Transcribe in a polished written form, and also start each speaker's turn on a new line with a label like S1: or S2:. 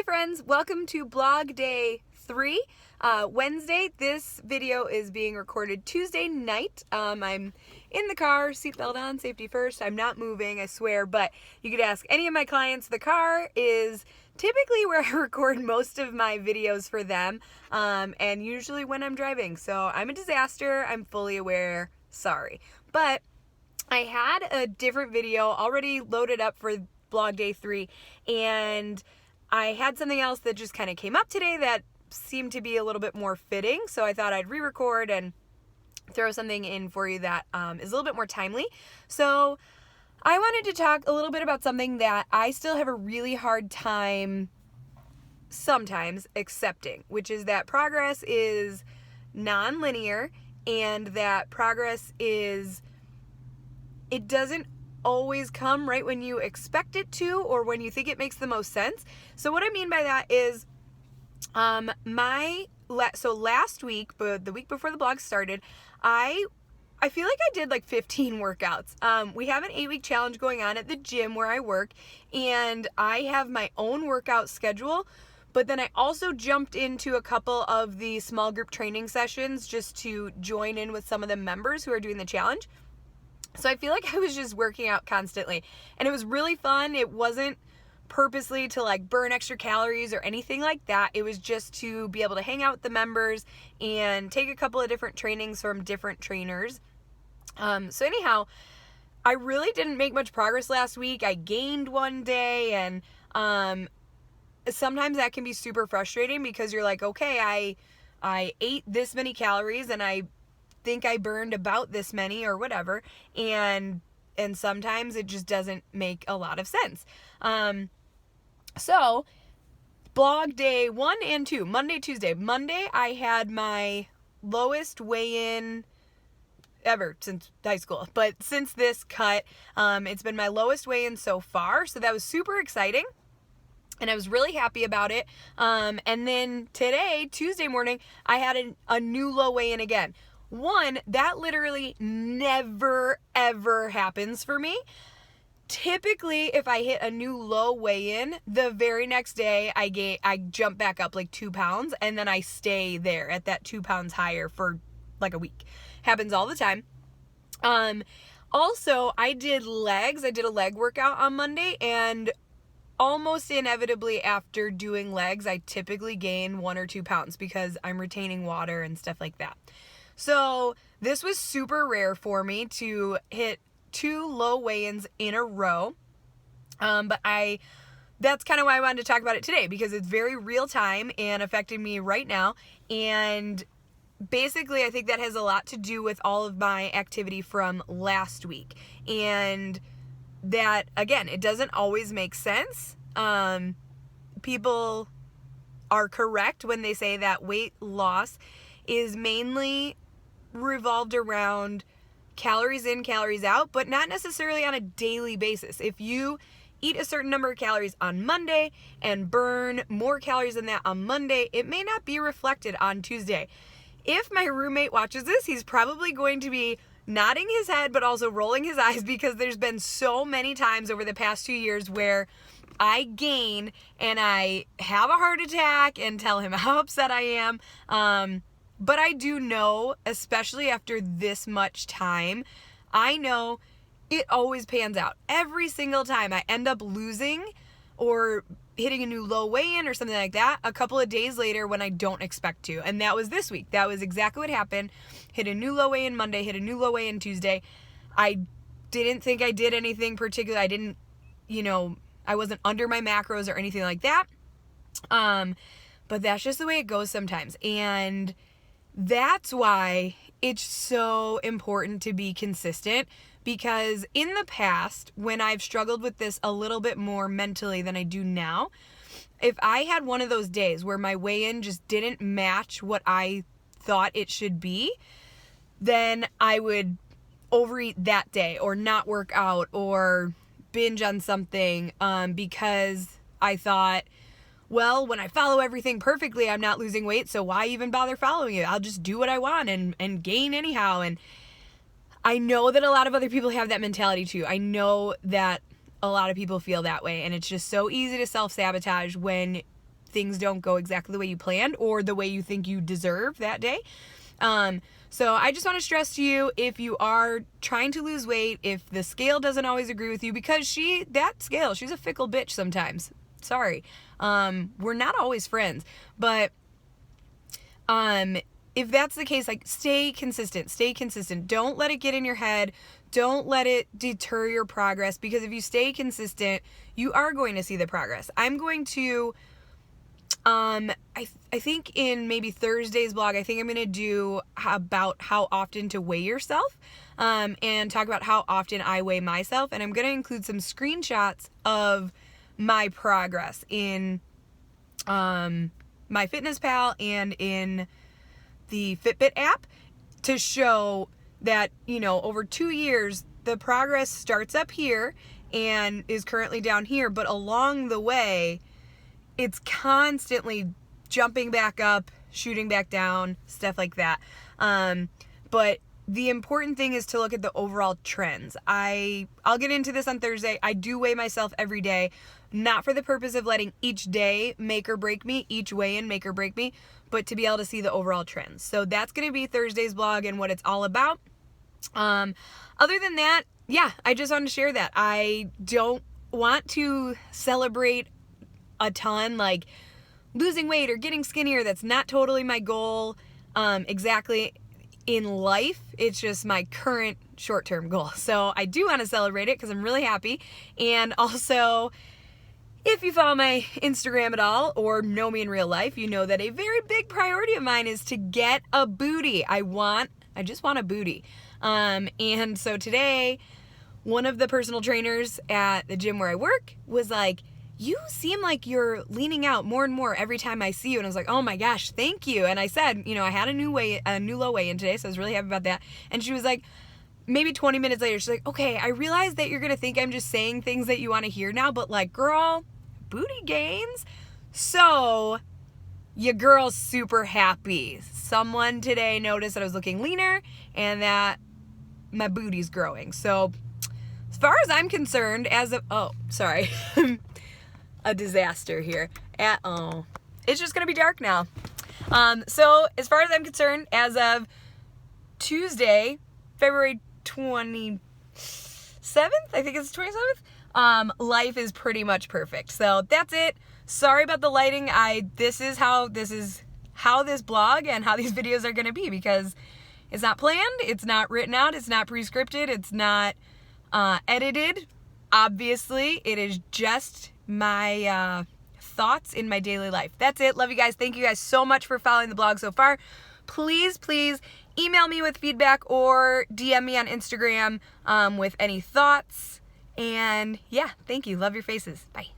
S1: friends, welcome to blog day 3, Wednesday. This video is being recorded Tuesday night. I'm in the car, seatbelt on, safety first. I'm not moving, I swear, but you could ask any of my clients. The car is typically where I record most of my videos for them, and usually when I'm driving. So I'm a disaster, I'm fully aware, sorry. But I had a different video already loaded up for blog day 3, and I had something else that just kind of came up today that seemed to be a little bit more fitting, so I thought I'd re-record and throw something in for you that is a little bit more timely. So I wanted to talk a little bit about something that I still have a really hard time sometimes accepting, which is that progress is non-linear, and that progress is, it doesn't always come right when you expect it to or when you think it makes the most sense. So what I mean by that is last week, but the week before the blog started, I feel like I did like 15 workouts. We have an 8-week challenge going on at the gym where I work, and I have my own workout schedule, but then I also jumped into a couple of the small group training sessions just to join in with some of the members who are doing the challenge. So I feel like I was just working out constantly, and it was really fun. It wasn't purposely to like burn extra calories or anything like that. It was just to be able to hang out with the members and take a couple of different trainings from different trainers. So anyhow, I really didn't make much progress last week. I gained one day, and sometimes that can be super frustrating because you're like, okay, I ate this many calories and I think I burned about this many or whatever, and sometimes it just doesn't make a lot of sense. So blog day 1 and 2, Monday, Tuesday. Monday I had my lowest weigh-in ever since high school, but since this cut, it's been my lowest weigh-in so far, so that was super exciting. And I was really happy about it. And then today, Tuesday morning, I had a new low weigh-in again. One, that literally never, ever happens for me. Typically, if I hit a new low weigh-in, the very next day I jump back up like 2 pounds, and then I stay there at that 2 pounds higher for like a week. Happens all the time. Also, I did legs. I did a leg workout on Monday, and almost inevitably after doing legs, I typically gain 1 or 2 pounds because I'm retaining water and stuff like that. So this was super rare for me to hit 2 low weigh-ins in a row. But that's kind of why I wanted to talk about it today, because it's very real time and affecting me right now. And basically, I think that has a lot to do with all of my activity from last week. And that, again, it doesn't always make sense. People are correct when they say that weight loss is mainly revolved around calories in, calories out, but not necessarily on a daily basis. If you eat a certain number of calories on Monday and burn more calories than that on Monday, it may not be reflected on Tuesday. If my roommate watches this, he's probably going to be nodding his head but also rolling his eyes, because there's been so many times over the past 2 years where I gain and I have a heart attack and tell him how upset I am. But I do know, especially after this much time, I know it always pans out. Every single time I end up losing or hitting a new low weigh-in or something like that a couple of days later when I don't expect to. And that was this week. That was exactly what happened. Hit a new low weigh-in Monday, hit a new low weigh-in Tuesday. I didn't think I did anything particular. I didn't, I wasn't under my macros or anything like that. But that's just the way it goes sometimes. And that's why it's so important to be consistent, because in the past, when I've struggled with this a little bit more mentally than I do now, if I had one of those days where my weigh-in just didn't match what I thought it should be, then I would overeat that day or not work out or binge on something, because I thought, well, when I follow everything perfectly, I'm not losing weight, so why even bother following it? I'll just do what I want and gain anyhow. And I know that a lot of other people have that mentality too. I know that a lot of people feel that way, and it's just so easy to self-sabotage when things don't go exactly the way you planned or the way you think you deserve that day. So I just want to stress to you, if you are trying to lose weight, if the scale doesn't always agree with you, because she's a fickle bitch sometimes. Sorry. We're not always friends, but, if that's the case, like, stay consistent. Don't let it get in your head. Don't let it deter your progress, because if you stay consistent, you are going to see the progress. I'm going to, I think in maybe Thursday's blog, I think I'm going to do about how often to weigh yourself, and talk about how often I weigh myself. And I'm going to include some screenshots of my progress in, MyFitnessPal and in the Fitbit app, to show that, over 2 years, the progress starts up here and is currently down here, but along the way, it's constantly jumping back up, shooting back down, stuff like that. But the important thing is to look at the overall trends. I'll get into this on Thursday. I do weigh myself every day, not for the purpose of letting each day make or break me, each weigh-in make or break me, but to be able to see the overall trends. So that's going to be Thursday's blog and what it's all about. Other than that, yeah, I just wanted to share that. I don't want to celebrate a ton, like losing weight or getting skinnier. That's not totally my goal, exactly in life. It's just my current short-term goal. So I do want to celebrate it because I'm really happy. And also, if you follow my Instagram at all or know me in real life, you know that a very big priority of mine is to get a booty. I just want a booty. And so today, one of the personal trainers at the gym where I work was like, "You seem like you're leaning out more and more every time I see you." And I was like, "Oh my gosh, thank you." And I said, I had a new low weigh-in today, so I was really happy about that. And she was like, maybe 20 minutes later, she's like, "Okay, I realize that you're going to think I'm just saying things that you want to hear now, but like, girl, booty gains." So your girl's super happy. Someone today noticed that I was looking leaner and that my booty's growing. So as far as I'm concerned, a disaster here. It's just gonna be dark now. So as far as I'm concerned, as of Tuesday, February 27th, I think it's 27th, life is pretty much perfect. So that's it. Sorry about the lighting. This is how this blog and how these videos are gonna be, because it's not planned, it's not written out, it's not pre-scripted, it's not edited. Obviously, it is just my thoughts in my daily life. That's it. Love you guys. Thank you guys so much for following the blog so far. Please email me with feedback or DM me on Instagram with any thoughts. And yeah, thank you. Love your faces. Bye.